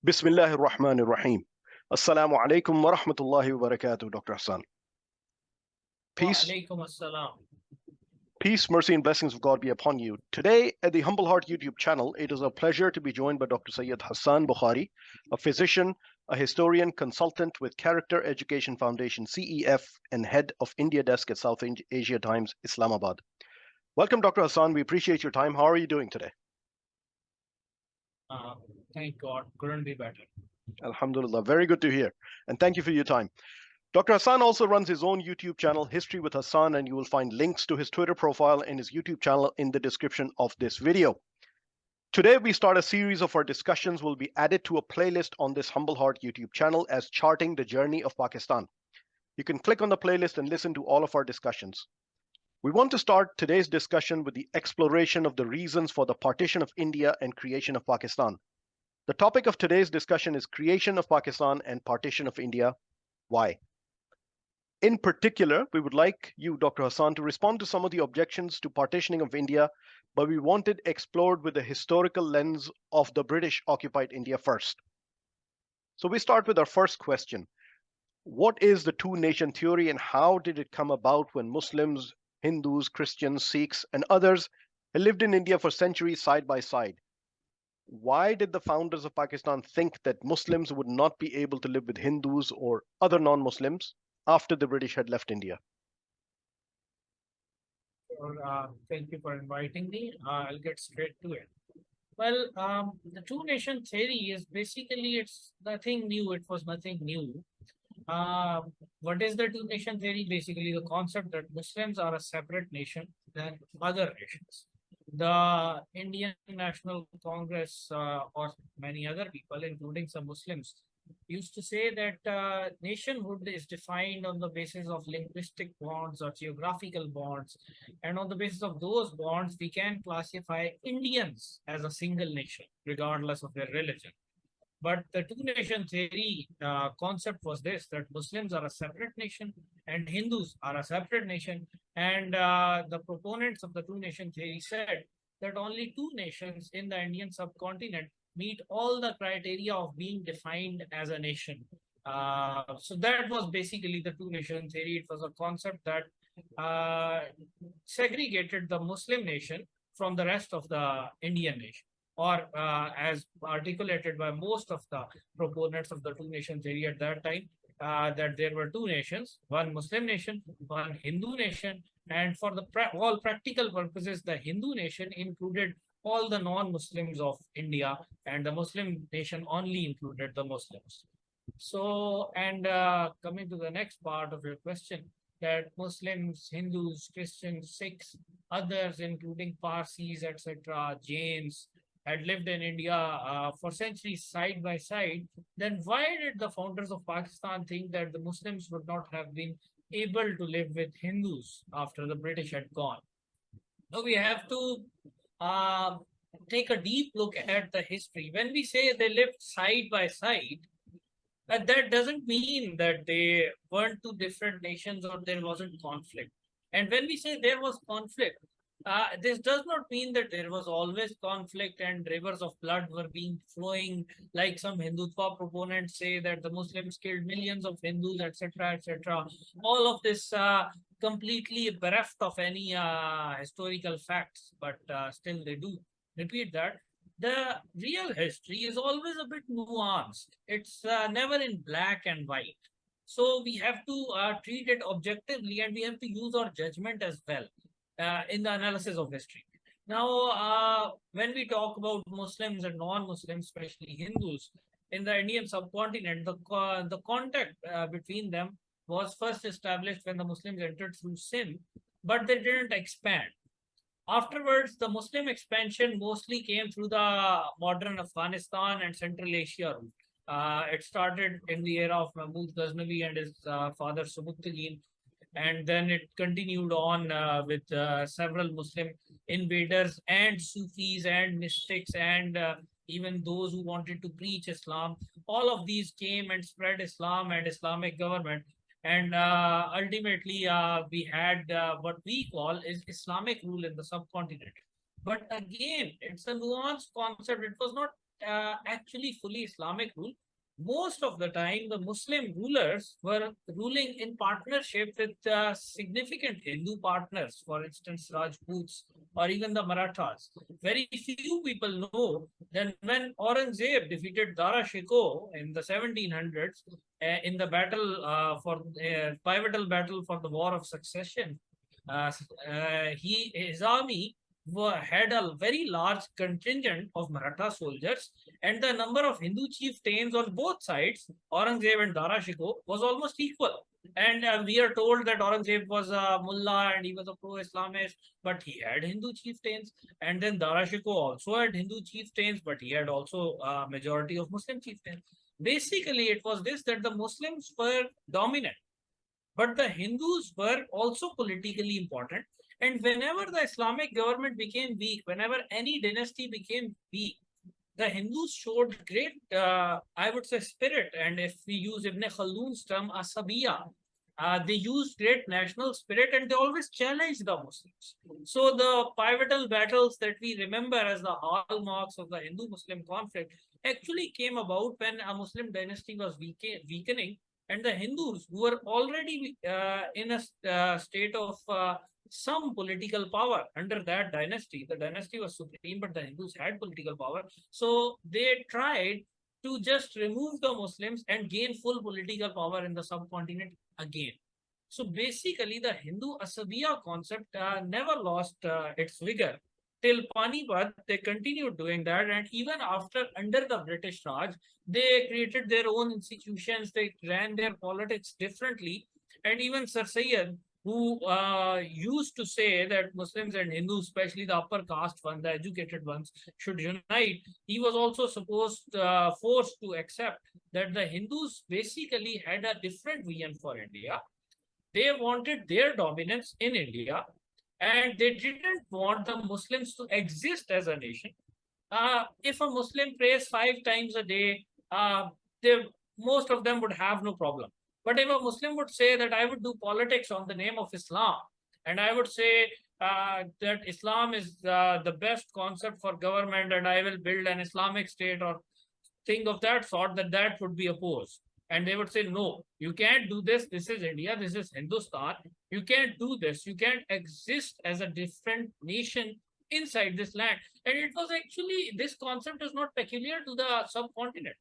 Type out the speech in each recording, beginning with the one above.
Bismillahir Rahmanir Rahim. Assalamu alaikum wa rahmatullahi wa barakatuh, Dr. Hassaan. Wa Peace, alaikum assalam. peace, mercy, and blessings of God be upon you. Today, at the Humble Heart YouTube channel, it is a pleasure to be joined by Dr. Sayyid Hassaan Bokhari, a physician, a historian, consultant with Character Education Foundation, CEF, and head of India desk at South Asia Times, Islamabad. Welcome, Dr. Hassaan. We appreciate your time. How are you doing today? Thank God, couldn't be better. Alhamdulillah. Very good to hear. And thank you for your time. Dr. Hassaan also runs his own YouTube channel, History with Hassaan, and you will find links to his Twitter profile and his YouTube channel in the description of this video. Today, we start a series of our discussions will be added to a playlist on this Humble Heart YouTube channel as Charting the Journey of Pakistan. You can click on the playlist and listen to all of our discussions. We want to start today's discussion with the exploration of the reasons for the partition of India and creation of Pakistan. The topic of today's discussion is creation of Pakistan and partition of India. Why? In particular, we would like you, Dr. Hassaan, to respond to some of the objections to partitioning of India, but we want it explored with the historical lens of the British occupied India first. So we start with our first question. What is the two-nation theory and how did it come about when Muslims, Hindus, Christians, Sikhs, and others lived in India for centuries side by side? Why did the founders of Pakistan think that Muslims would not be able to live with Hindus or other non-Muslims after the British had left India? Thank you for inviting me. I'll get straight to it. Well, the two-nation theory is basically it's nothing new. It was nothing new. What is the two-nation theory? Basically, the concept that Muslims are a separate nation than other nations. The Indian National Congress or many other people, including some Muslims, used to say that nationhood is defined on the basis of linguistic bonds or geographical bonds. And on the basis of those bonds, we can classify Indians as a single nation, regardless of their religion. But the two-nation theory concept was this, that Muslims are a separate nation and Hindus are a separate nation. And the proponents of the two-nation theory said that only two nations in the Indian subcontinent meet all the criteria of being defined as a nation. So that was basically the two-nation theory. It was a concept that segregated the Muslim nation from the rest of the Indian nation, or as articulated by most of the proponents of the two-nation theory at that time, that there were two nations, one Muslim nation, one Hindu nation, and for the all practical purposes, the Hindu nation included all the non-Muslims of India, and the Muslim nation only included the Muslims. So, and coming to the next part of your question, that Muslims, Hindus, Christians, Sikhs, others, including Parsis, etc., Jains, had lived in India for centuries side by side, then why did the founders of Pakistan think that the Muslims would not have been able to live with Hindus after the British had gone? Now we have to uh, take a deep look at the history. When we say they lived side by side, that doesn't mean that they weren't two different nations or there wasn't conflict. And when we say there was conflict, this does not mean that there was always conflict and rivers of blood were being flowing, like some Hindutva proponents say that the Muslims killed millions of Hindus, etc., etc. All of this completely bereft of any historical facts, but still they do repeat that. The real history is always a bit nuanced. It's never in black and white. So we have to treat it objectively and we have to use our judgment as well in the analysis of history. Now, when we talk about Muslims and non-Muslims, especially Hindus, in the Indian subcontinent, the contact between them was first established when the Muslims entered through Sindh, but they didn't expand. Afterwards, the Muslim expansion mostly came through the modern Afghanistan and Central Asia route. It started in the era of Mahmud Ghaznavi and his father Subuktigin, and then it continued on with several Muslim invaders and Sufis and mystics and even those who wanted to preach Islam. All of these came and spread Islam and Islamic government. And ultimately, we had what we call is Islamic rule in the subcontinent. But again, it's a nuanced concept. It was not actually fully Islamic rule. Most of the time, the Muslim rulers were ruling in partnership with significant Hindu partners, for instance, Rajputs or even the Marathas. Very few people know that when Aurangzeb defeated Dara Shikoh in the 1700s in the battle pivotal battle for the War of Succession, his army had a very large contingent of Maratha soldiers, and the number of Hindu chieftains on both sides, Aurangzeb and Dara Shikoh, was almost equal. And we are told that Aurangzeb was a mullah and he was a pro-Islamist, but he had Hindu chieftains. And then Dara Shikoh also had Hindu chieftains, but he had also a majority of Muslim chieftains. Basically, it was this, that the Muslims were dominant, but the Hindus were also politically important. And whenever the Islamic government became weak, whenever any dynasty became weak, the Hindus showed great, I would say, spirit. And if we use Ibn Khaldun's term, asabiya, they used great national spirit and they always challenged the Muslims. So the pivotal battles that we remember as the hallmarks of the Hindu-Muslim conflict actually came about when a Muslim dynasty was weakening, and the Hindus, who were already in a state of some political power under that dynasty. The dynasty was supreme, but the Hindus had political power. So they tried to just remove the Muslims and gain full political power in the subcontinent again. So basically, the Hindu Asabiya concept never lost its vigor. Till Panipat, they continued doing that. And even after, under the British Raj, they created their own institutions, they ran their politics differently. And even Sir Syed, who used to say that Muslims and Hindus, especially the upper caste ones, the educated ones, should unite, he was also forced to accept that the Hindus basically had a different vision for India. They wanted their dominance in India, and they didn't want the Muslims to exist as a nation. If a Muslim prays 5 times a day, most of them would have no problem. But if a Muslim would say that I would do politics on the name of Islam, and I would say that Islam is the best concept for government, and I will build an Islamic state or thing of that sort, that would be opposed. And they would say, no, you can't do this. This is India. This is Hindustan. You can't do this. You can't exist as a different nation inside this land. And it was actually, this concept is not peculiar to the subcontinent.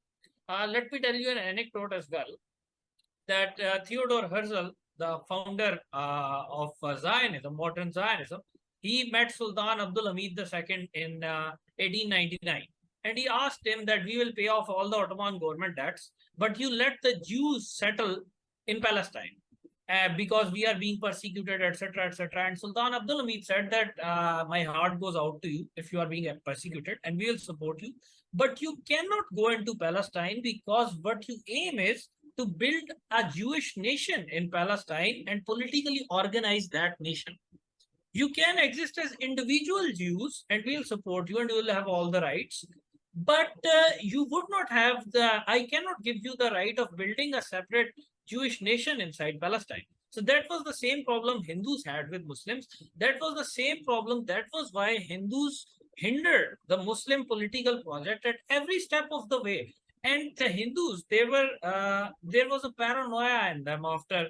Let me tell you an anecdote as well, that Theodore Herzl, the founder of Zionism, modern Zionism, he met Sultan Abdul Hamid II in 1899. And he asked him that we will pay off all the Ottoman government debts, but you let the Jews settle in Palestine because we are being persecuted, etc., etc. And Sultan Abdul Hamid said that my heart goes out to you if you are being persecuted, and we will support you. But you cannot go into Palestine because what you aim is to build a Jewish nation in Palestine and politically organize that nation. You can exist as individual Jews and we'll support you and you will have all the rights. But you would not have I cannot give you the right of building a separate Jewish nation inside Palestine. So that was the same problem Hindus had with Muslims. That was the same problem. That was why Hindus hindered the Muslim political project at every step of the way. And the Hindus, there was a paranoia in them after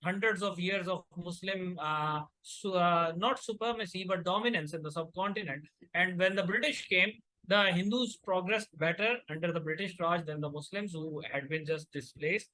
hundreds of years of Muslim, not supremacy, but dominance in the subcontinent. And when the British came, the Hindus progressed better under the British Raj than the Muslims, who had been just displaced.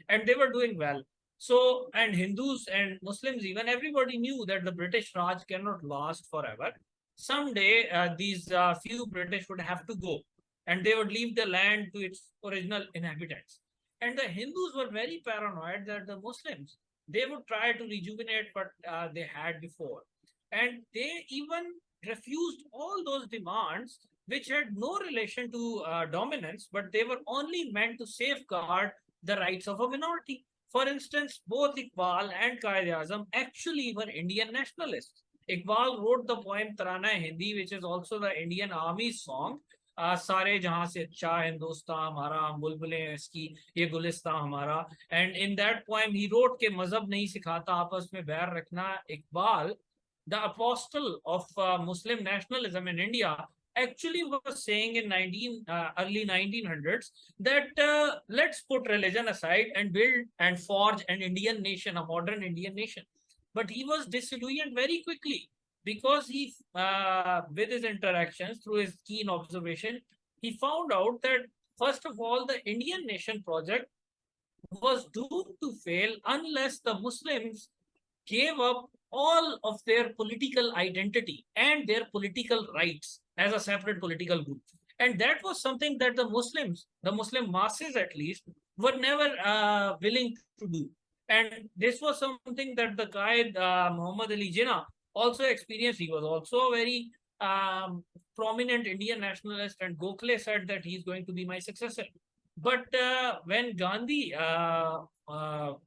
And they were doing well. So, and Hindus and Muslims, even everybody knew that the British Raj cannot last forever. Someday, these few British would have to go, and they would leave the land to its original inhabitants. And the Hindus were very paranoid that the Muslims, they would try to rejuvenate what they had before. And they even refused all those demands which had no relation to dominance, but they were only meant to safeguard the rights of a minority. For instance, both Iqbal and Quaid-e-Azam actually were Indian nationalists. Iqbal wrote the poem Tarana-e-Hindi, which is also the Indian Army's song. सारे जहां से अच्छा हिंदुस्तान हमारा हम बुलबुलें इसकी ये गुलिस्तान हमारा. And in that poem he wrote के मजहब नहीं सिखाता आपस में बैर रखना. Iqbal, the apostle of Muslim nationalism in India, actually was saying in early 1900s that let's put religion aside and build and forge an Indian nation, a modern Indian nation. But he was disillusioned very quickly because with his interactions, through his keen observation, he found out that first of all, the Indian nation project was doomed to fail unless the Muslims gave up all of their political identity and their political rights as a separate political group. And that was something that the Muslims, the Muslim masses at least, were never willing to do. And this was something that the guy, Muhammad Ali Jinnah, also experienced. He was also a very prominent Indian nationalist, and Gokhale said that he's going to be my successor. But when Gandhi got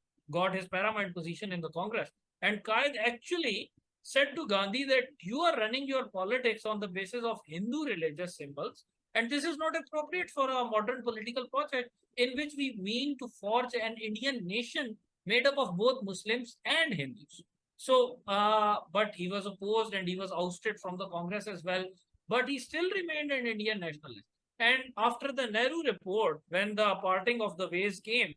his paramount position in the Congress, and Qaid actually said to Gandhi that you are running your politics on the basis of Hindu religious symbols, and this is not appropriate for a modern political project in which we mean to forge an Indian nation made up of both Muslims and Hindus. So, but he was opposed and he was ousted from the Congress as well, but he still remained an Indian nationalist. And after the Nehru report, when the parting of the ways came,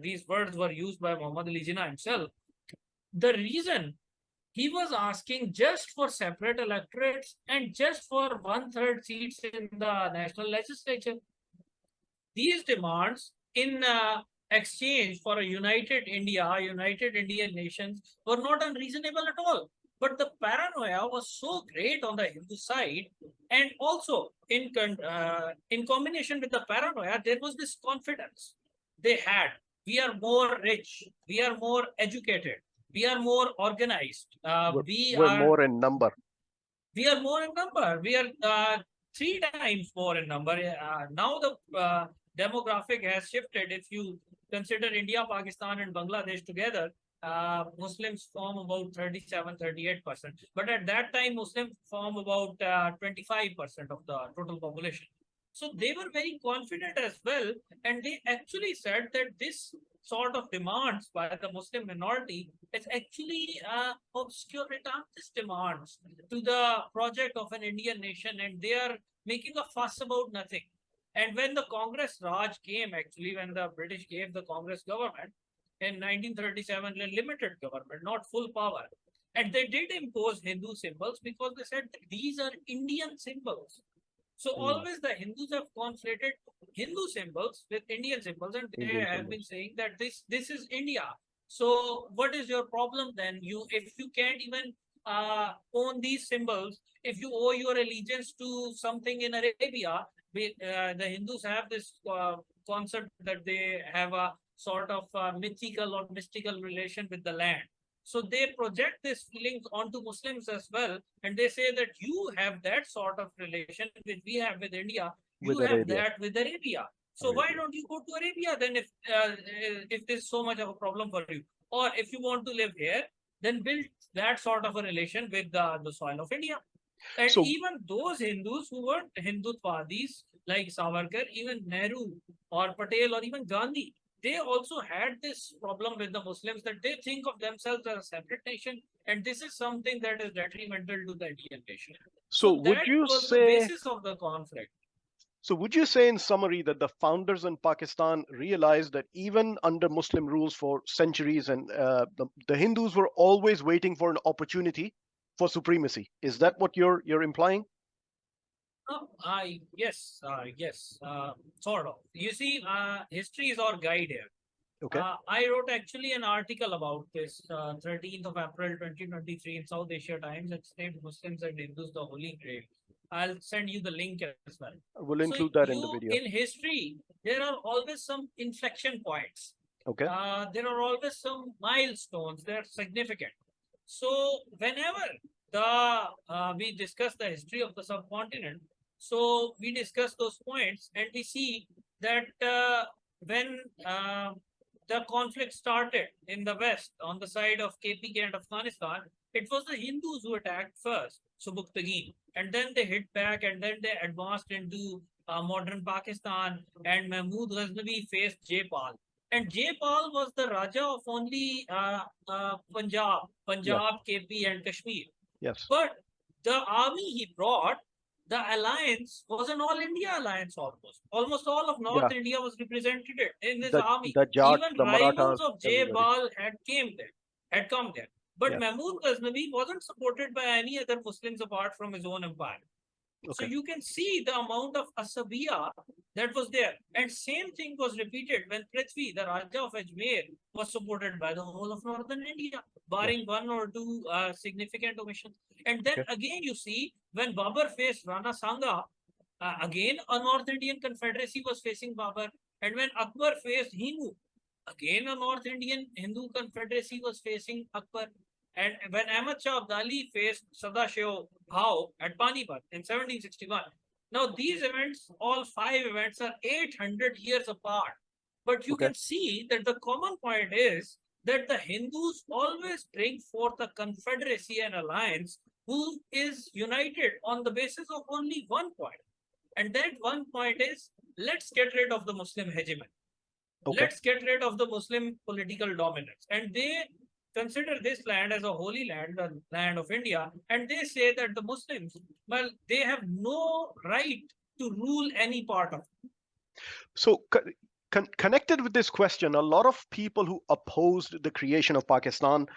these words were used by Muhammad Ali Jinnah himself. The reason he was asking just for separate electorates and just for one-third seats in the national legislature. These demands in exchange for a united India, united Indian nations were not unreasonable at all. But the paranoia was so great on the Hindu side, and also in combination with the paranoia, there was this confidence they had. We are more rich, we are more educated, we are more organized. We're more in number. We are more in number. We are 3 times more in number. Now the demographic has shifted. If you consider India, Pakistan, and Bangladesh together, Muslims form about 37, 38%. But at that time, Muslims form about 25% of the total population. So they were very confident as well. And they actually said that this sort of demands by the Muslim minority is actually obscurantist demands to the project of an Indian nation, and they are making a fuss about nothing. And when the Congress Raj came, actually, when the British gave the Congress government in 1937, a limited government, not full power, and they did impose Hindu symbols because they said these are Indian symbols. So always the Hindus have conflated Hindu symbols with Indian symbols, and they Indian have symbols. been saying that this is India. So what is your problem then? If you can't even own these symbols, if you owe your allegiance to something in Arabia, the Hindus have this concept that they have a sort of mythical or mystical relation with the land. So they project these feelings onto Muslims as well, and they say that you have that sort of relation which we have with India. You With have Arabia. that with Arabia. So why don't you go to Arabia then if there's so much of a problem for you? Or if you want to live here, then build that sort of a relation with the soil of India. And So even those Hindus who weren't Hindutwadis like Savarkar, even Nehru or Patel or even Gandhi, they also had this problem with the Muslims that they think of themselves as a separate nation, and this is something that is detrimental to the Indian nation. so So would that you was the say basis of the conflict. so would you say in summary that the founders in Pakistan realized that even under Muslim rules for centuries and the Hindus were always waiting for an opportunity for supremacy? Is that what you're implying? Yes, sort of. You see, history is our guide here. Okay. I wrote actually an article about this 13th of April 2023 in South Asia Times. It's named Muslims and Hindus, the Holy Grail. I'll send you the link as well. We'll So include that in the video. in history, there are always some inflection points. Okay. There are always some milestones. They're significant. So whenever we discuss the history of the subcontinent, so we discuss those points and we see that when the conflict started in the West on the side of KPK and Afghanistan, it was the Hindus who attacked first, Subukhtagin, and then they hit back, and then they advanced into modern Pakistan, and Mahmud Ghaznavi faced Jaipal. And Jaipal was the Raja of only Punjab, Yes. KP, and Kashmir. Yes. But the army he brought the alliance was an all-India alliance almost. Almost all of North Yeah, India was represented in this the army. the Jats, Even the rivals Marathas, of everybody. Jaybal had come there. But Yeah. Mahmud Ghaznavi wasn't supported by any other Muslims apart from his own empire. So Okay. you can see the amount of asabiya that was there. And same thing was repeated when Prithvi, the Raja of Ajmer, was supported by the whole of northern India, Yes. barring one or two significant omissions. And then Okay. again, you see, when Babur faced Rana Sanga, again a North Indian confederacy was facing Babur. And when Akbar faced Hindu, again a North Indian Hindu confederacy was facing Akbar. And when Ahmad Shah Abdali faced Sadashiv Bhau at Panipat in 1761, now these events, all five events, are 800 years apart. But you Okay. can see that the common point is that the Hindus always bring forth a confederacy and alliance who is united on the basis of only one point. And that one point is, let's get rid of the Muslim hegemony. Okay. Let's get rid of the Muslim political dominance. And they consider this land as a holy land, the land of India. And they say that the Muslims, well, they have no right to rule any part of it. So connected with this question, a lot of people who opposed the creation of Pakistan,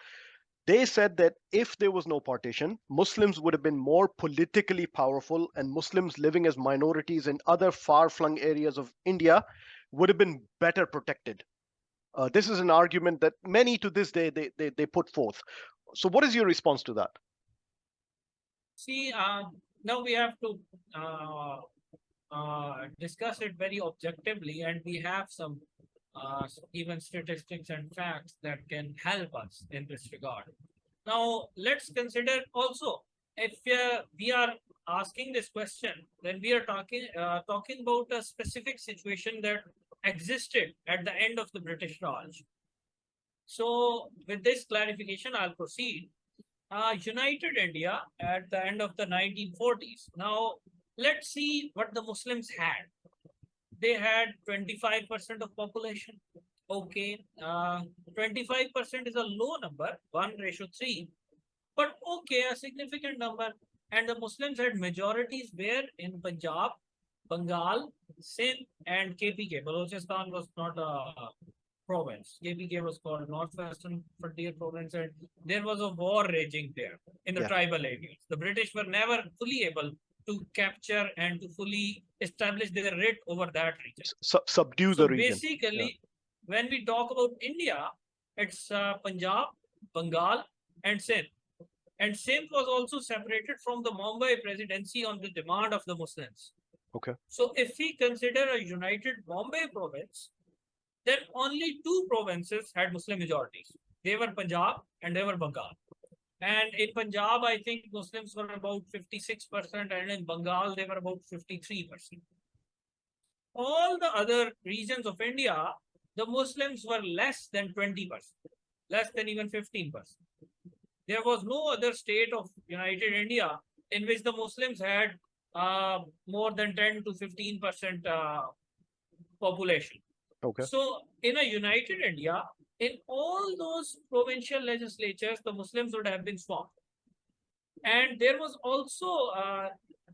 they said that if there was no partition, Muslims would have been more politically powerful, and Muslims living as minorities in other far-flung areas of India would have been better protected. This is an argument that many to this day they put forth. So, what is your response to that? See, now we have to discuss it very objectively, and we have some even statistics and facts that can help us in this regard. Now, let's consider also, if we are asking this question, then we are talking about a specific situation that existed at the end of the British Raj. So, with this clarification, I'll proceed. United India at the end of the 1940s. Now, let's see what the Muslims had. They had 25% of population. Okay, 25% is a low number, 1:3, but okay, a significant number. And the Muslims had majorities where in Punjab, Bengal, Sindh, and KPK. Balochistan was not a province. KPK was called Northwestern Frontier Province, and there was a war raging there in the Yeah. tribal areas. The British were never fully able to capture and to fully establish their writ over that region. Subdue So the region. basically, when we talk about India, it's Punjab, Bengal, and Sindh. And Sindh was also separated from the Mumbai presidency on the demand of the Muslims. Okay. So if we consider a united Bombay province, then only two provinces had Muslim majorities. They were Punjab and they were Bengal. And in Punjab, I think Muslims were about 56%, and in Bengal, they were about 53%. All the other regions of India, the Muslims were less than 20%, less than even 15%. There was no other state of United India in which the Muslims had more than 10 to 15% population. Okay. So, in a united India, in all those provincial legislatures, the Muslims would have been swamped. And there was also,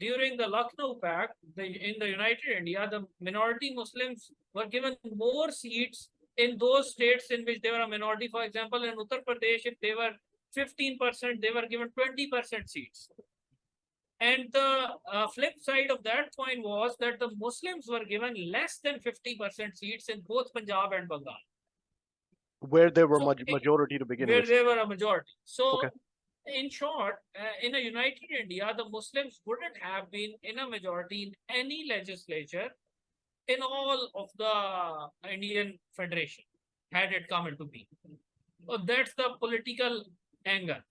during the Lucknow Pact, in the United India, the minority Muslims were given more seats in those states in which they were a minority. For example, in Uttar Pradesh, if they were 15%, they were given 20% seats. And the flip side of that coin was that the Muslims were given less than 50% seats in both Punjab and Bengal. Where there were So, majority to begin where with. they were a majority. So, Okay. in short, in a united India, the Muslims wouldn't have been in a majority in any legislature in all of the Indian Federation had it come into being. So that's the political angle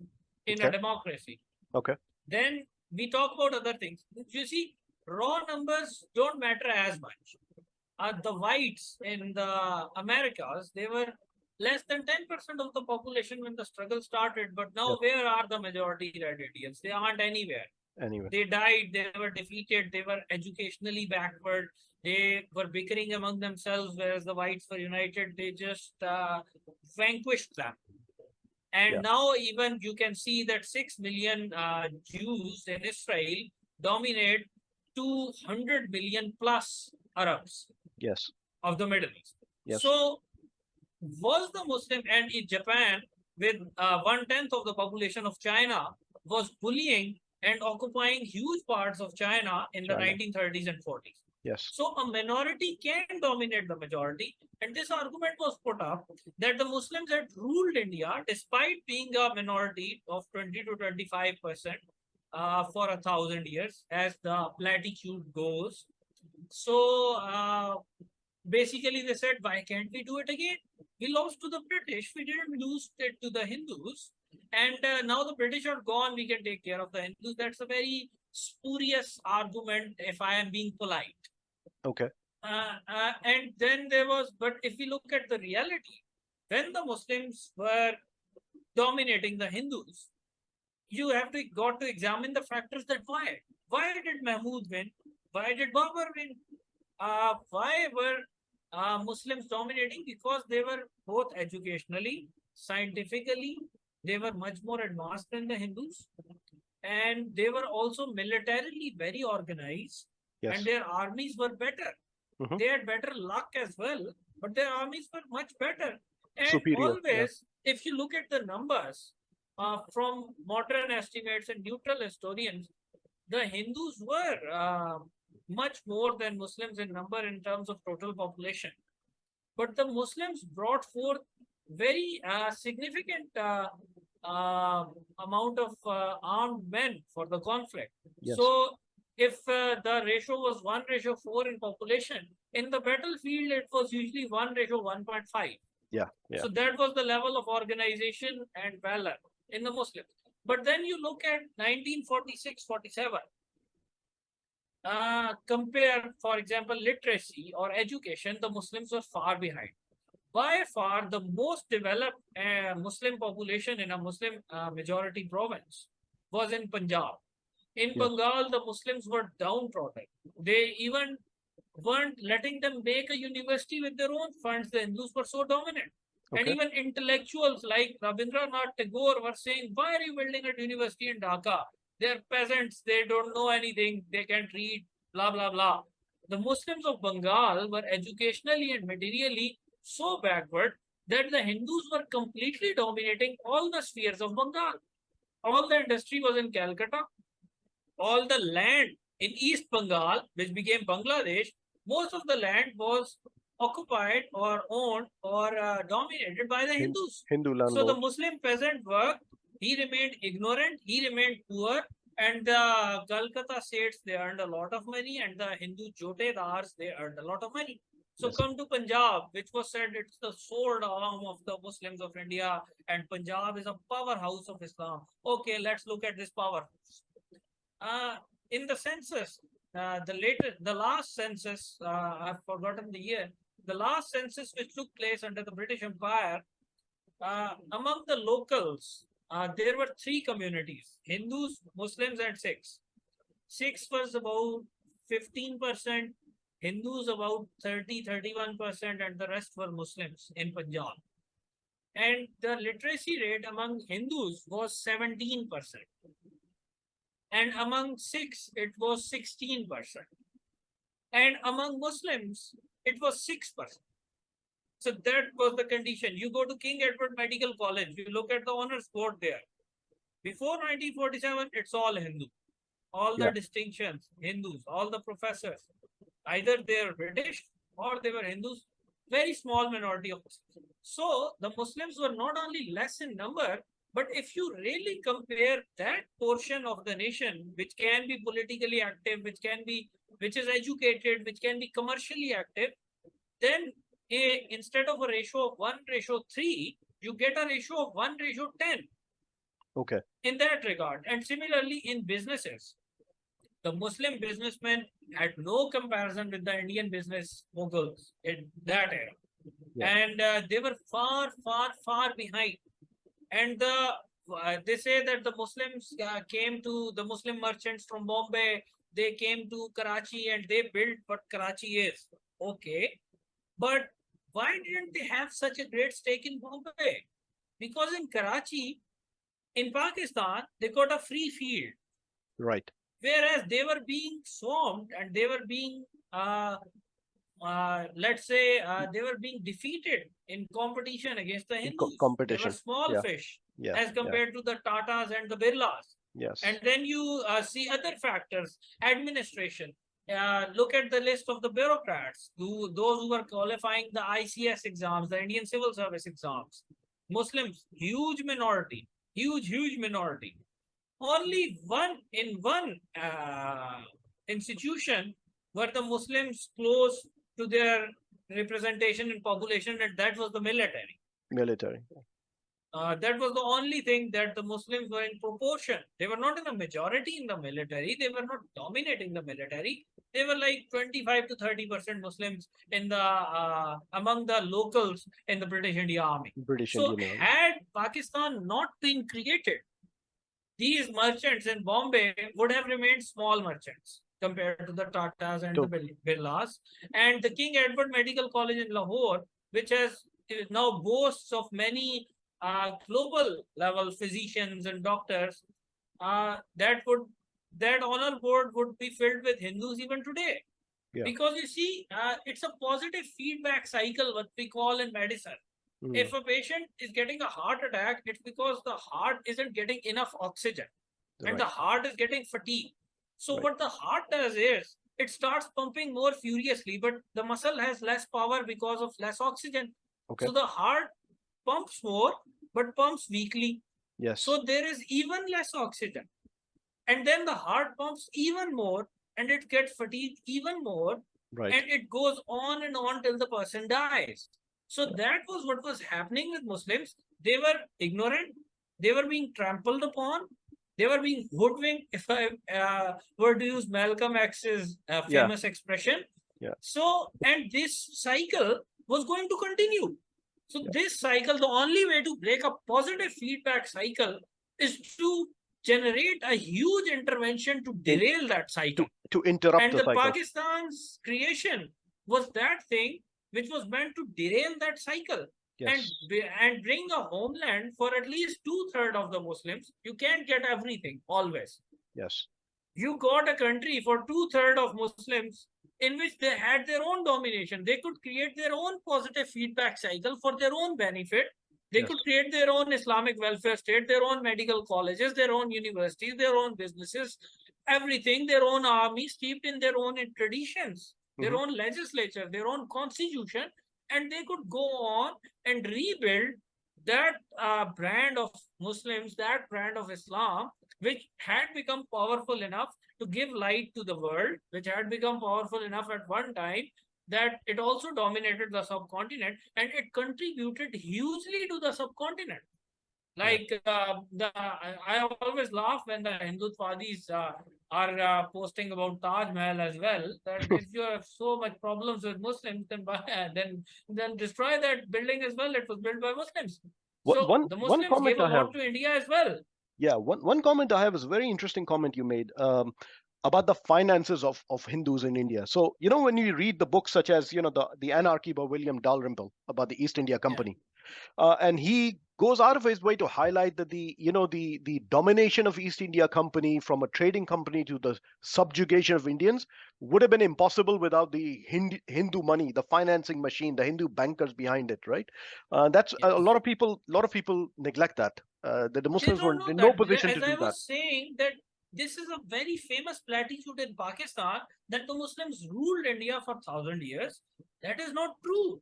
in a Okay. democracy. Okay. Then we talk about other things. You see, raw numbers don't matter as much. The whites in the Americas, they were less than 10% of the population when the struggle started. But now, Yes. where are the majority red Indians? They aren't anywhere. Anyway. They died, they were defeated, they were educationally backward, they were bickering among themselves, whereas the whites were united. They just vanquished them. And Yeah. now even you can see that 6 million Jews in Israel dominate 200 million plus Arabs Yes. of the Middle East. Yes. So was the Muslim, and in Japan, with 1/10 of the population of China, was bullying and occupying huge parts of China in the 1930s and 40s. Yes. So a minority can dominate the majority. And this argument was put up that the Muslims had ruled India despite being a minority of 20 to 25% for 1,000 years, as the platitude goes. So basically they said, why can't we do it again? We lost to the British, we didn't lose it to the Hindus. And now the British are gone, we can take care of the Hindus. That's a very spurious argument, if I am being polite. Okay. And then there was, but if we look at the reality, when the Muslims were dominating the Hindus, you have to got to examine the factors that why. Why did Mahmud win? Why did Babur win? Why were Muslims dominating? Because they were both educationally, scientifically, they were much more advanced than the Hindus, and they were also militarily very organized. Yes. And their armies were better. They had better luck as well, but their armies were much better. And Superior, always, if you look at the numbers from modern estimates and neutral historians, the Hindus were much more than Muslims in number in terms of total population. But the Muslims brought forth very significant amount of armed men for the conflict. Yes. So if the ratio was 1:4 in population, in the battlefield, it was usually 1:1.5. Yeah. Yeah. So that was the level of organization and valor in the Muslims. But then you look at 1946-47, compare, for example, literacy or education, the Muslims were far behind. By far, the most developed Muslim population in a Muslim majority province was in Punjab. In Bengal, the Muslims were downtrodden. They even weren't letting them make a university with their own funds. The Hindus were so dominant. And even intellectuals like Rabindranath Tagore were saying, why are you building a university in Dhaka? They're peasants, they don't know anything, they can't read, blah, blah, blah. The Muslims of Bengal were educationally and materially so backward that the Hindus were completely dominating all the spheres of Bengal. All the industry was in Calcutta. All the land in East Bengal, which became Bangladesh, most of the land was occupied or owned or dominated by the Hindus. Hindu landlords. So the Muslim peasant worked, he remained ignorant, he remained poor, and the Calcutta states, they earned a lot of money, and the Hindu jotedars, they earned a lot of money. So come to Punjab, which was said it's the sword arm of the Muslims of India, and Punjab is a powerhouse of Islam. Okay, let's look at this powerhouse. In the census, the last census, I've forgotten the year, the last census which took place under the British Empire, among the locals, there were 3 communities, Hindus, Muslims, and Sikhs. Sikhs was about 15%, Hindus about 30-31%, and the rest were Muslims in Punjab. And the literacy rate among Hindus was 17%. And among Sikhs, it was 16%. And among Muslims, it was 6%. So that was the condition. You go to King Edward Medical College, you look at the honors board there. Before 1947, it's all Hindu. All the distinctions, Hindus, all the professors, either they're British or they were Hindus, very small minority of Muslims. So the Muslims were not only less in number, but if you really compare that portion of the nation, which can be politically active, which is educated, which can be commercially active, then instead of a ratio of 1:3, you get a ratio of 1:10. Okay. In that regard. And similarly in businesses, the Muslim businessmen had no comparison with the Indian business moguls in that era. And they were far, far, far behind. And they say that the Muslims came to the Muslim merchants from Bombay, they came to Karachi and they built what Karachi is. Okay. But why didn't they have such a great stake in Bombay? Because in Karachi, in Pakistan, they got a free field. Right. whereas they were being swarmed and they were being, let's say, they were being defeated in competition against the Hindus. They were Competition. small Yeah. fish Yeah. as compared to the Tatas and the Birlas. Yes. And then you see other factors, administration. Look at the list of the bureaucrats, those who were qualifying the ICS exams, the Indian Civil Service exams. Muslims, huge minority, huge minority. Only one institution were the Muslims close to their representation in population, and that was the military. Military. That was the only thing that the Muslims were in proportion. They were not in a majority in the military. They were not dominating the military. They were like 25 to 30% Muslims in the among the locals in the British India Army. So had Pakistan not been created, these merchants in Bombay would have remained small merchants compared to the Tatas and the Birlas. And the King Edward Medical College in Lahore, which has now boasts of many global level physicians and doctors, that honor board would be filled with Hindus even today. Yeah. Because you see, it's a positive feedback cycle, what we call in medicine. If a patient is getting a heart attack, it's because the heart isn't getting enough oxygen and the heart is getting fatigued. So what the heart does is it starts pumping more furiously, but the muscle has less power because of less oxygen. Okay. So the heart pumps more, but pumps weakly. Yes. So there is even less oxygen. And then the heart pumps even more and it gets fatigued even more. Right. And it goes on and on till the person dies. So that was what was happening with Muslims. They were ignorant. They were being trampled upon. They were being hoodwinked, if I were to use Malcolm X's famous expression. Yeah. So, and this cycle was going to continue. So this cycle, the only way to break a positive feedback cycle is to generate a huge intervention to derail that cycle. To interrupt and the cycle. Pakistan's creation was that thing which was meant to derail that cycle. Yes. And bring a homeland for at least 2/3 of the Muslims. You can't get everything always. Yes. You got a country for 2/3 of Muslims in which they had their own domination. They could create their own positive feedback cycle for their own benefit. They could create their own Islamic welfare state, their own medical colleges, their own universities, their own businesses, everything, their own army steeped in their own traditions, their own legislature, their own constitution. And they could go on and rebuild that brand of Muslims, that brand of Islam, which had become powerful enough to give light to the world, which had become powerful enough at one time that it also dominated the subcontinent and it contributed hugely to the subcontinent. Like I always laugh when the Hindutwadis are posting about Taj Mahal as well. That if you have so much problems with Muslims, then destroy that building as well. It was built by Muslims. So the Muslims gave a lot to India as well. Yeah, one comment I have is a very interesting comment you made about the finances of Hindus in India. So when you read the books such as the Anarchy by William Dalrymple about the East India Company. Yeah. And he goes out of his way to highlight that the domination of East India Company from a trading company to the subjugation of Indians would have been impossible without the Hindu money, the financing machine, the Hindu bankers behind it, right? That's yes. A lot of people neglect that. That the Muslims were in no position to do that. As I was saying that this is a very famous platitude in Pakistan that the Muslims ruled India for 1,000 years. That is not true.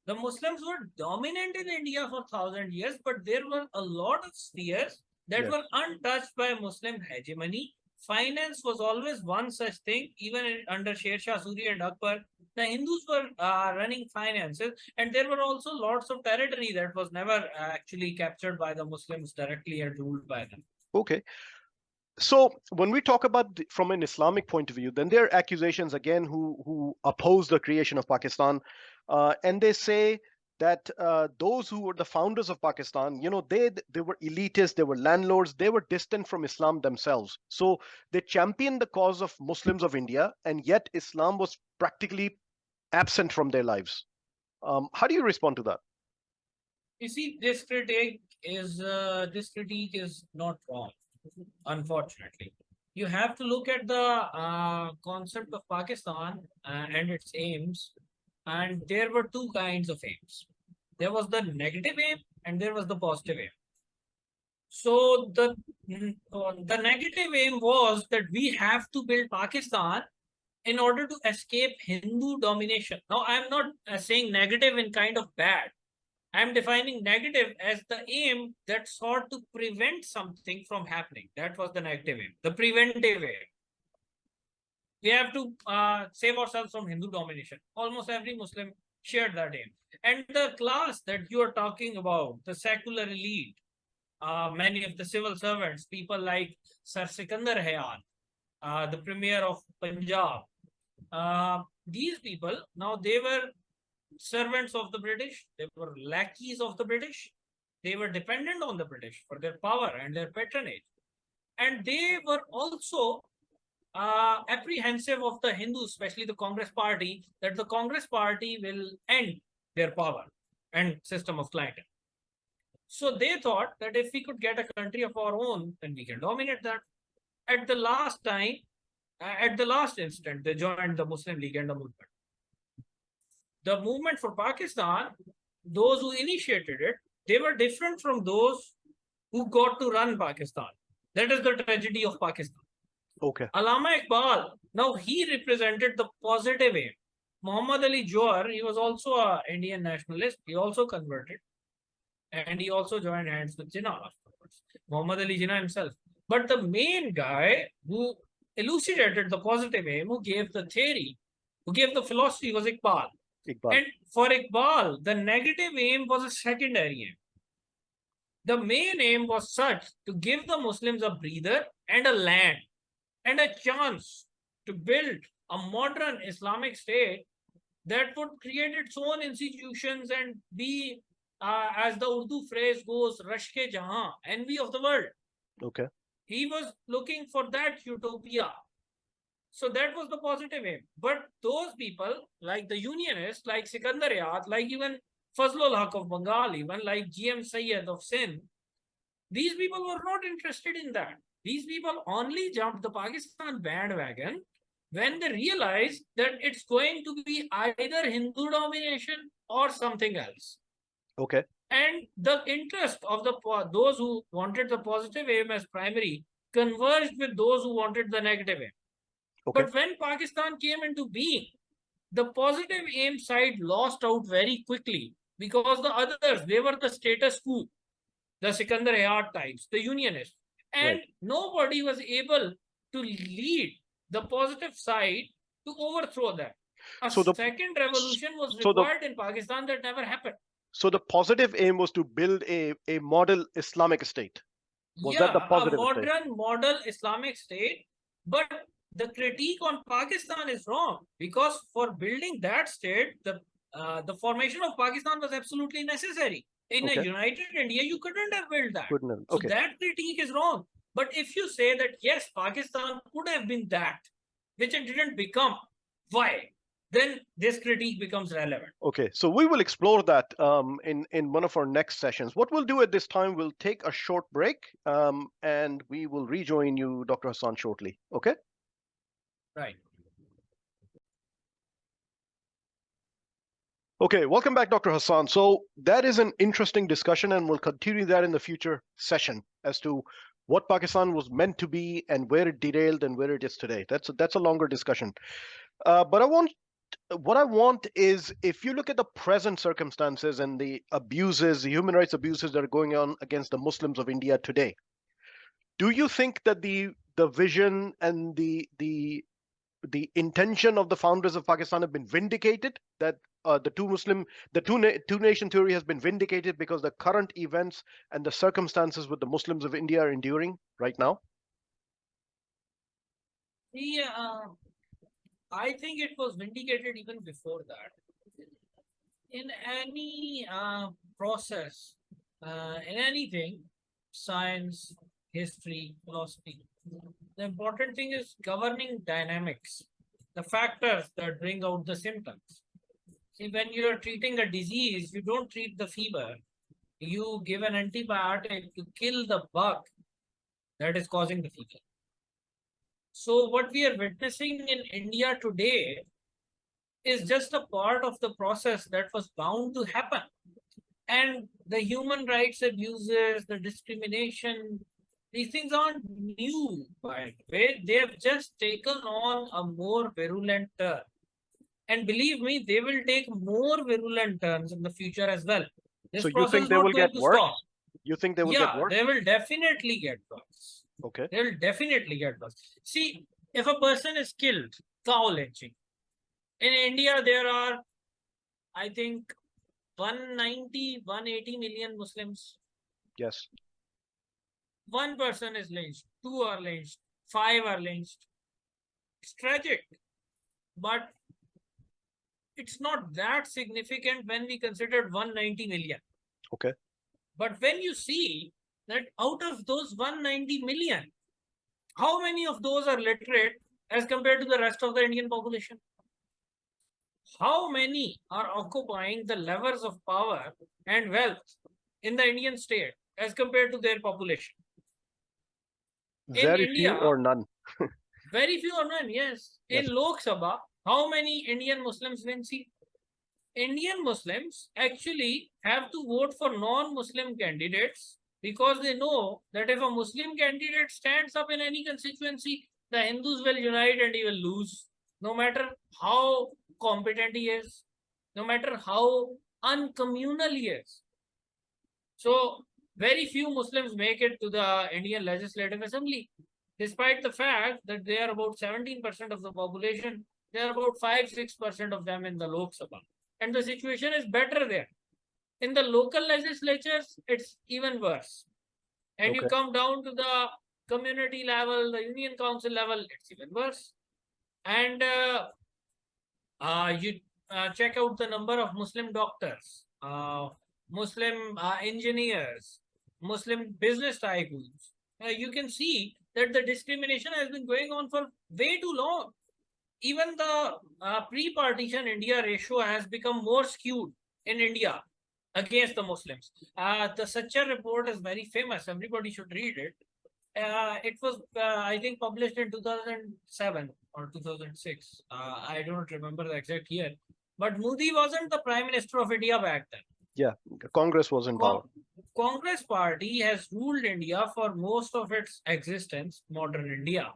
The Muslims were dominant in India for 1,000 years, but there were a lot of spheres that were untouched by Muslim hegemony. Finance was always one such thing, even under Sher Shah Suri and Akbar. The Hindus were running finances, and there were also lots of territory that was never actually captured by the Muslims directly and ruled by them. Okay. So when we talk about from an Islamic point of view, then there are accusations again who oppose the creation of Pakistan, and they say that those who were the founders of Pakistan, they were elitists, they were landlords, they were distant from Islam themselves. So they championed the cause of Muslims of India, and yet Islam was practically absent from their lives. How do you respond to that? You see, this critique is not wrong. Unfortunately, you have to look at the concept of Pakistan and its aims. And there were two kinds of aims. There was the negative aim and there was the positive aim. So the negative aim was that we have to build Pakistan in order to escape Hindu domination. Now, I'm not saying negative in kind of bad. I'm defining negative as the aim that sought to prevent something from happening. That was the negative aim, the preventive aim. We have to save ourselves from Hindu domination. Almost every Muslim shared that aim. And the class that you are talking about, the secular elite, many of the civil servants, people like Sir Sikandar Hayat, the Premier of Punjab, these people, now they were servants of the British, they were lackeys of the British, they were dependent on the British for their power and their patronage. And they were also apprehensive of the Hindus, especially the Congress party, that the Congress party will end their power and system of clientele. So they thought that if we could get a country of our own, then we can dominate that. At the last time, at the last instant, they joined the Muslim League and the movement. The movement for Pakistan, those who initiated it, they were different from those who got to run Pakistan. That is the tragedy of Pakistan. Okay. Allama Iqbal, now he represented the positive aim. Muhammad Ali Johar, he was also an Indian nationalist. He also converted. And he also joined hands with Jinnah afterwards. Muhammad Ali Jinnah himself. But the main guy who elucidated the positive aim, who gave the theory, who gave the philosophy was Iqbal. And for Iqbal, the negative aim was a secondary aim. The main aim was such to give the Muslims a breather and a land and a chance to build a modern Islamic state that would create its own institutions and be, as the Urdu phrase goes, Rashke Jahan, envy of the world. Okay. He was looking for that utopia. So that was the positive aim. But those people, like the Unionists, like Sikandar Hayat, like even Fazlul Haq of Bengal, even like G.M. Sayyed of Sindh, these people were not interested in that. These people only jumped the Pakistan bandwagon when they realized that it's going to be either Hindu domination or something else. Okay. And the interest of those who wanted the positive aim as primary converged with those who wanted the negative aim. Okay. But when Pakistan came into being, the positive aim side lost out very quickly because the others, they were the status quo, the Sikandar Hayat types, the Unionists. And nobody was able to lead the positive side to overthrow that. A second revolution was required in Pakistan that never happened. So the positive aim was to build a model Islamic state. Was that the positive a modern model Islamic state? But the critique on Pakistan is wrong, because for building that state, the formation of Pakistan was absolutely necessary. In a united India, you couldn't have built that. So that critique is wrong. But if you say that, yes, Pakistan could have been that, which it didn't become, why? Then this critique becomes relevant. Okay, so we will explore that in one of our next sessions. What we'll do at this time, we'll take a short break and we will rejoin you, Dr. Hassaan, shortly. Okay? Right. Okay, welcome back, Dr. Hassaan. So that is an interesting discussion, and we'll continue that in the future session as to what Pakistan was meant to be and where it derailed and where it is today. That's a longer discussion. But what I want is, if you look at the present circumstances and the abuses, the human rights abuses that are going on against the Muslims of India today, do you think that the vision and the intention of the founders of Pakistan have been vindicated? That the two nation theory has been vindicated because the current events and the circumstances with the Muslims of India are enduring right now? Yeah, I think it was vindicated even before that. In any process, in anything, science, history, philosophy, the important thing is governing dynamics, the factors that bring out the symptoms. See, when you're treating a disease, you don't treat the fever. You give an antibiotic to kill the bug that is causing the fever. So what we are witnessing in India today is just a part of the process that was bound to happen. And the human rights abuses, the discrimination, these things aren't new, by the way. They have just taken on a more virulent turn. And believe me, they will take more virulent turns in the future as well. This So you process think is they not will going get to worse? stop. You think they will get Yeah, worse? they will definitely get worse. Okay. They will definitely get worse. See, if a person is killed, cow lynching. In India, there are, I think, 190, 180 million Muslims. Yes. One person is lynched, two are lynched, five are lynched. It's tragic, but it's not that significant when we consider 190 million. Okay. But when you see that out of those 190 million, how many of those are literate as compared to the rest of the Indian population? How many are occupying the levers of power and wealth in the Indian state as compared to their population? In Very few India, or none. very few or none, yes. Yes. In Lok Sabha, how many Indian Muslims win seat? Indian Muslims actually have to vote for non-Muslim candidates because they know that if a Muslim candidate stands up in any constituency, the Hindus will unite and he will lose, no matter how competent he is, no matter how uncommunal he is. So, very few Muslims make it to the Indian Legislative Assembly, despite the fact that they are about 17% of the population. There are about 5-6% of them in the Lok Sabha. And the situation is better there. In the local legislatures, it's even worse. And you Okay. come down to the community level, the union council level, it's even worse. And you check out the number of Muslim doctors, Muslim engineers, Muslim business tycoons. You can see that the discrimination has been going on for way too long. Even the pre-partition India ratio has become more skewed in India against the Muslims. The Sacha report is very famous. Everybody should read it. It was, I think, published in 2007 or 2006. I don't remember the exact year. But Modi wasn't the Prime Minister of India back then. Yeah. Congress was in power. Congress party has ruled India for most of its existence, modern India.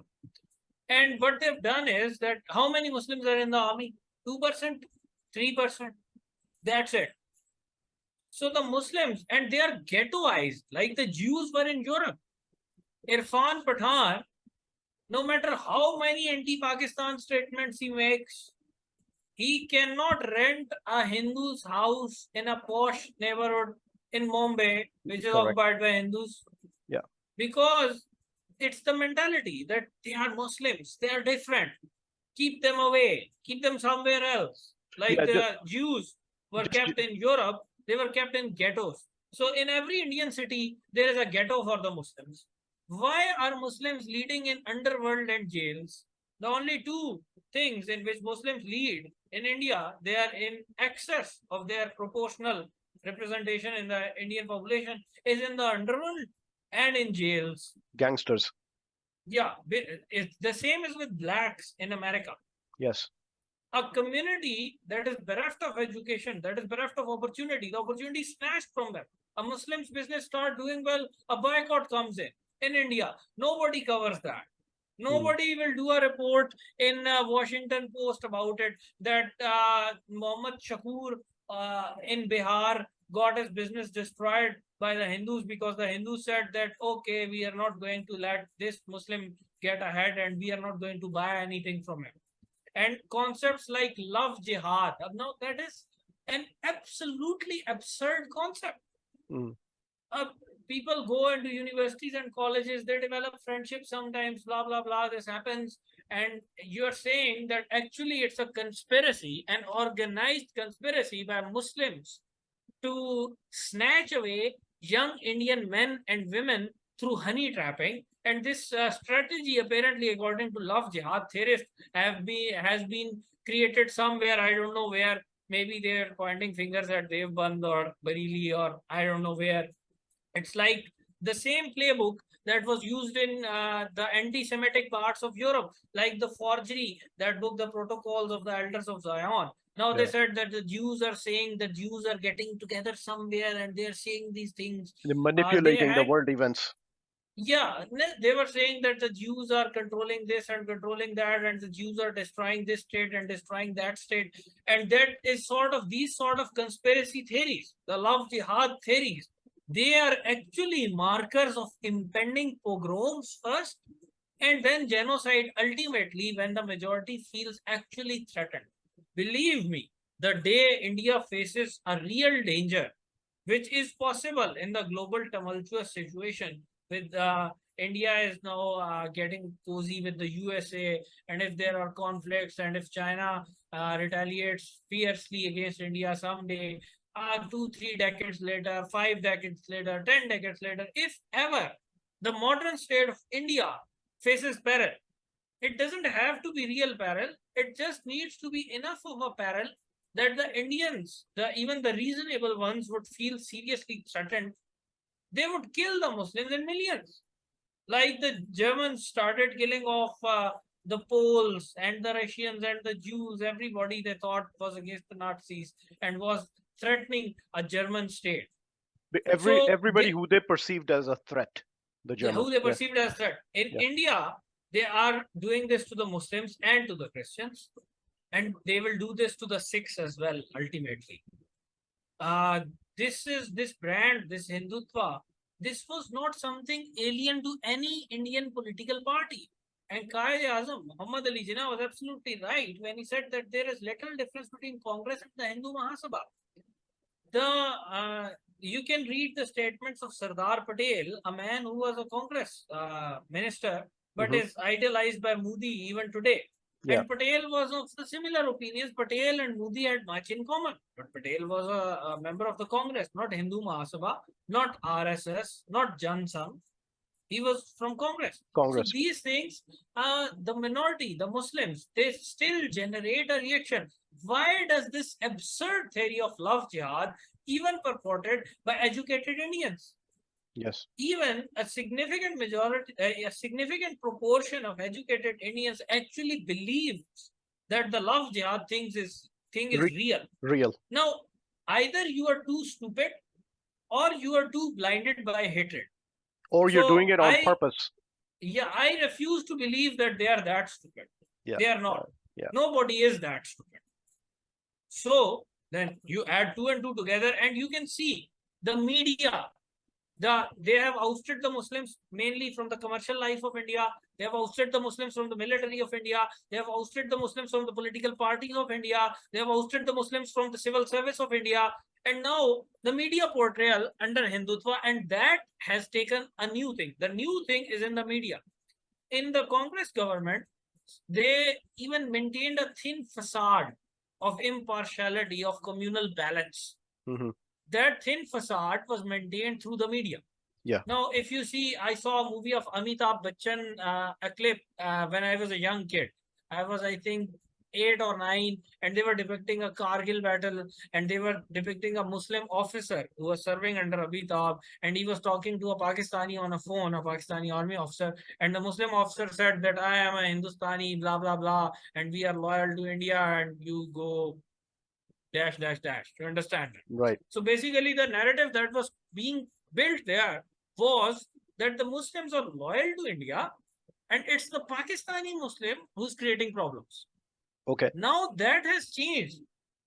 And what they've done is that how many Muslims are in the army? 2%, 3%. That's it. So the Muslims, and they are ghettoized like the Jews were in Europe. Irfan Pathan, no matter how many anti-Pakistan statements he makes, he cannot rent a Hindu's house in a posh neighborhood in Mumbai, which is Correct. occupied by Hindus. Yeah. Because it's the mentality that they are Muslims, they are different. Keep them away, keep them somewhere else. Like Yeah, the Jews were just kept in Europe, they were kept in ghettos. So in every Indian city, there is a ghetto for the Muslims. Why are Muslims leading in underworld and jails? The only two things in which Muslims lead in India, they are in excess of their proportional representation in the Indian population, is in the underworld and in jails. gangsters. Yeah, it's the same as with blacks in America. Yes. A community that is bereft of education, that is bereft of opportunity, the opportunity is snatched from them. A Muslim's business start doing well, a boycott comes in. In India, nobody covers that. Nobody will do a report in Washington Post about it that Mohammad Shakur in Bihar got his business destroyed by the Hindus because the Hindus said that, okay, we are not going to let this Muslim get ahead and we are not going to buy anything from him. And concepts like love jihad, now that is an absolutely absurd concept. People go into universities and colleges, they develop friendships sometimes, blah, blah, blah, this happens. And you're saying that actually it's a conspiracy, an organized conspiracy by Muslims to snatch away young Indian men and women through honey trapping. And this strategy, apparently, according to love jihad theorists, has been created somewhere. I don't know where. Maybe they're pointing fingers at Devband or Bareilly or I don't know where. It's like the same playbook that was used in the anti-Semitic parts of Europe, like the forgery, that book, The Protocols of the Elders of Zion. Now they Yeah. said that the Jews are saying the Jews are getting together somewhere and they're saying these things. They're They manipulating the had, world events. yeah, they were saying that the Jews are controlling this and controlling that, and the Jews are destroying this state and destroying that state. And that is sort of these sort of conspiracy theories, the love jihad theories. They are actually markers of impending pogroms first, and then genocide ultimately when the majority feels actually threatened. Believe me, the day India faces a real danger, which is possible in the global tumultuous situation with India is now getting cozy with the USA, and if there are conflicts, and if China retaliates fiercely against India someday, 2, 3 decades later, 5 decades later, 10 decades later, if ever the modern state of India faces peril, it doesn't have to be real peril. It just needs to be enough of a peril that the Indians, even the reasonable ones, would feel seriously threatened. They would kill the Muslims in millions. Like the Germans started killing off the Poles and the Russians and the Jews, everybody they thought was against the Nazis and was threatening a German state. So Everybody who they perceived as a threat, the Germans. who they Yeah. perceived as threat. In India, they are doing this to the Muslims and to the Christians, and they will do this to the Sikhs as well, ultimately. Uh, this brand, this Hindutva, this was not something alien to any Indian political party. And Quaid-e-Azam, Muhammad Ali Jinnah, was absolutely right when he said that there is little difference between Congress and the Hindu Mahasabha. You can read the statements of Sardar Patel, a man who was a Congress minister, but is idolized by Modi even today. Yeah. And Patel was of the similar opinions. Patel and Modi had much in common. But Patel was a member of the Congress, not Hindu Mahasabha, not RSS, not Jan Sangh. He was from Congress. So Congress. these things, the minority, the Muslims, they still generate a reaction. Why does this absurd theory of love jihad, even purported by educated Indians? Yes. Even a significant majority, a significant proportion of educated Indians actually believes that the love jihad thing is real. Real. Now, either you are too stupid or you are too blinded by hatred. Or you're doing it on purpose. Yeah, I refuse to believe that they are that stupid. Yeah. They are not. Yeah. Nobody is that stupid. So then you add 2 and 2 together and you can see the media. They have ousted the Muslims mainly from the commercial life of India. They have ousted the Muslims from the military of India. They have ousted the Muslims from the political parties of India. They have ousted the Muslims from the civil service of India. And now the media portrayal under Hindutva, and that has taken a new thing. The new thing is in the media. In the Congress government, they even maintained a thin facade of impartiality, of communal balance. That thin facade was maintained through the media. Yeah. Now, if you see, I saw a movie of Amitabh Bachchan, a clip when I was a young kid. I was, I think, 8 or 9, and they were depicting a Kargil battle, and they were depicting a Muslim officer who was serving under Amitabh, and he was talking to a Pakistani on a phone, a Pakistani army officer, and the Muslim officer said that I am a Hindustani, blah, blah, blah, and we are loyal to India, and you go dash, dash, dash. You understand? Right. So basically, the narrative that was being built there was that the Muslims are loyal to India, and it's the Pakistani Muslim who's creating problems. Okay. Now that has changed.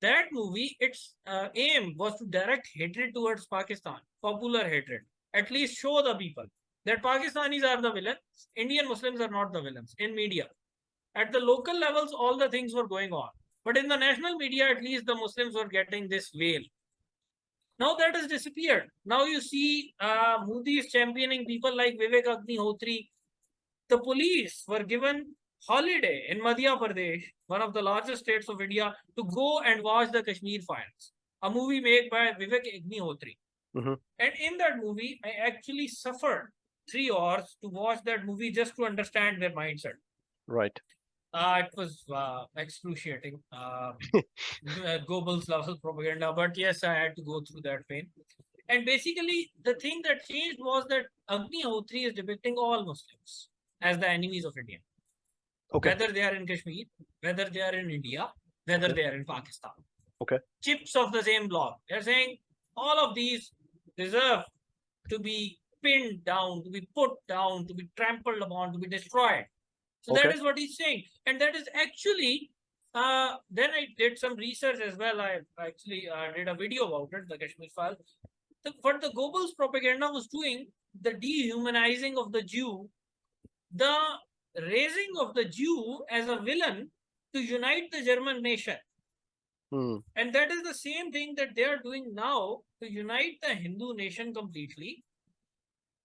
That movie, its aim was to direct hatred towards Pakistan, popular hatred. At least show the people that Pakistanis are the villains, Indian Muslims are not the villains in media. At the local levels, all the things were going on. But in the national media, at least the Muslims were getting this veil. Now that has disappeared. Now you see Modi is championing people like Vivek Agnihotri. The police were given holiday in Madhya Pradesh, one of the largest states of India, to go and watch the Kashmir Files, a movie made by Vivek Agnihotri. And in that movie, I actually suffered 3 hours to watch that movie just to understand their mindset. Right. It was excruciating. Goebbels level propaganda, but yes, I had to go through that pain. And basically, the thing that changed was that Agnihotri is depicting all Muslims as the enemies of India. Okay. Whether they are in Kashmir, whether they are in India, whether Okay. they are in Pakistan. Okay. Chips of the same block. They're saying all of these deserve to be pinned down, to be put down, to be trampled upon, to be destroyed. So Okay. that is what he's saying. And that is actually, then I did some research as well. I actually did a video about it, the Kashmir file. What the Goebbels propaganda was doing, the dehumanizing of the Jew, the raising of the Jew as a villain to unite the German nation. And that is the same thing that they are doing now to unite the Hindu nation completely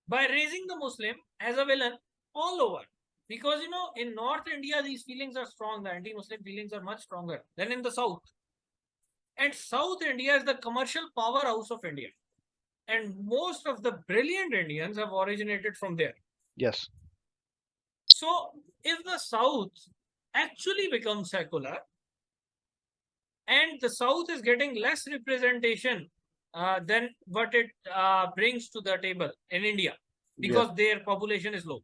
by raising the Muslim as a villain all over. Because, you know, in North India, these feelings are strong. The anti-Muslim feelings are much stronger than in the South. And South India is the commercial powerhouse of India. And most of the brilliant Indians have originated from there. Yes. So if the South actually becomes secular, and the South is getting less representation than what it brings to the table in India, because their population is low.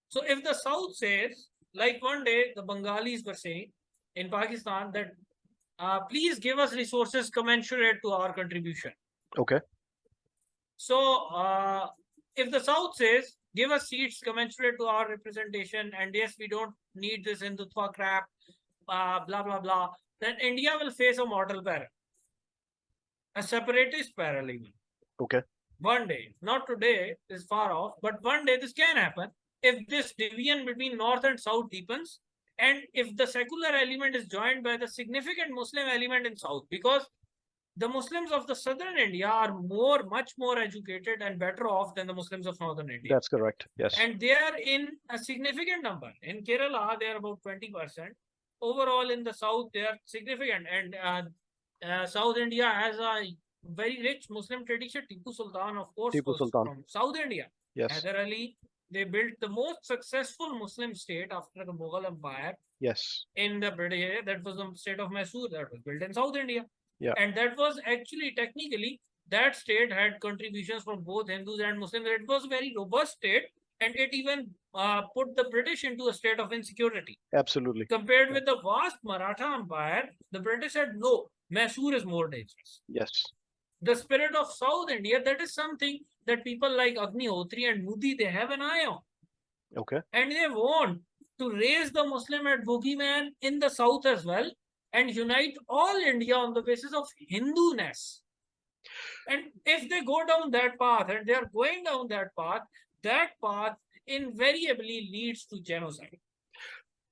So if the South says, like one day the Bengalis were saying in Pakistan that please give us resources commensurate to our contribution. Okay. So if the South says, give us seats commensurate to our representation, and yes, we don't need this Hindutva crap, blah, blah, blah, then India will face a mortal peril, a separatist peril even. Okay. One day, not today, is far off, but one day this can happen if this division between North and South deepens, and if the secular element is joined by the significant Muslim element in South, because the Muslims of the southern India are much more educated and better off than the Muslims of northern India. That's correct. Yes. And they are in a significant number. In Kerala, they are about 20%. Overall, in the south, they are significant. And South India has a very rich Muslim tradition. Tipu Sultan, of course, was from South India. Yes. Hyder Ali, they built the most successful Muslim state after the Mughal Empire. Yes. In the British area, that was the state of Mysore that was built in South India. Yeah. And that was actually technically, that state had contributions from both Hindus and Muslims. It was a very robust state, and it even put the British into a state of insecurity. Absolutely. Compared with the vast Maratha Empire, the British said, no, Mysore is more dangerous. Yes. The spirit of South India, that is something that people like Agnihotri and Modi, they have an eye on. Okay. And they want to raise the Muslim at bogeyman in the South as well, and unite all India on the basis of Hindu-ness. And if they go down that path, and they are going down that path invariably leads to genocide.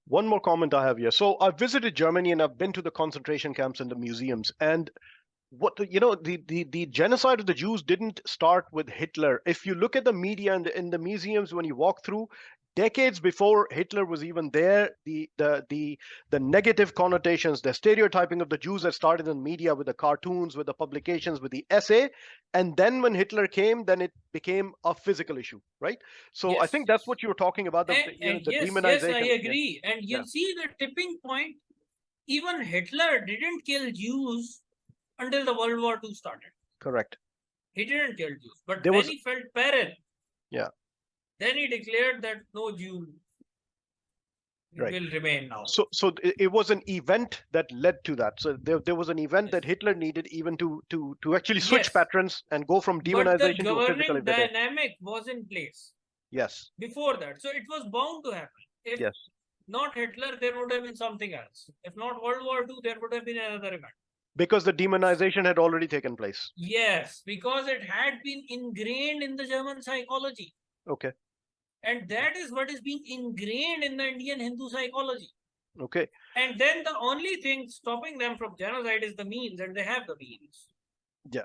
One more comment I have here. So I've visited Germany and I've been to the concentration camps and the museums. And the genocide of the Jews didn't start with Hitler. If you look at the media and in the museums, when you walk through, decades before Hitler was even there, the negative connotations, the stereotyping of the Jews had started in media with the cartoons, with the publications, with the essay. And then when Hitler came, then it became a physical issue, right? So yes, I think that's what you were talking about, the demonization. Yes, I agree. And you see the tipping point, even Hitler didn't kill Jews until the World War II started. Correct. He didn't kill Jews. But when he felt peril, then he declared that no Jew will remain now. So it was an event that led to that. So there was an event that Hitler needed even to actually switch patterns and go from demonization to a physical event. But the governing dynamic was in place. Yes. Before that. So it was bound to happen. If not Hitler, there would have been something else. If not World War II, there would have been another event. Because the demonization had already taken place. Yes, because it had been ingrained in the German psychology. Okay. And that is what is being ingrained in the Indian Hindu psychology. Okay. And then the only thing stopping them from genocide is the means, and they have the means. Yeah.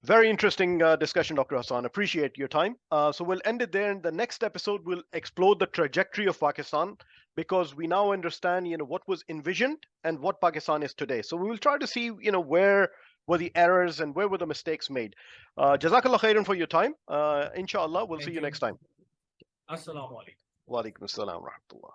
Very interesting discussion, Dr. Hassaan. Appreciate your time. So we'll end it there. In the next episode, we'll explore the trajectory of Pakistan, because we now understand, what was envisioned and what Pakistan is today. So we will try to see, where were the errors and where were the mistakes made. Jazakallah khairan for your time. Inshallah, we'll see you next time. Assalamu alaikum. Wa alaikum assalam wa rahmatullah.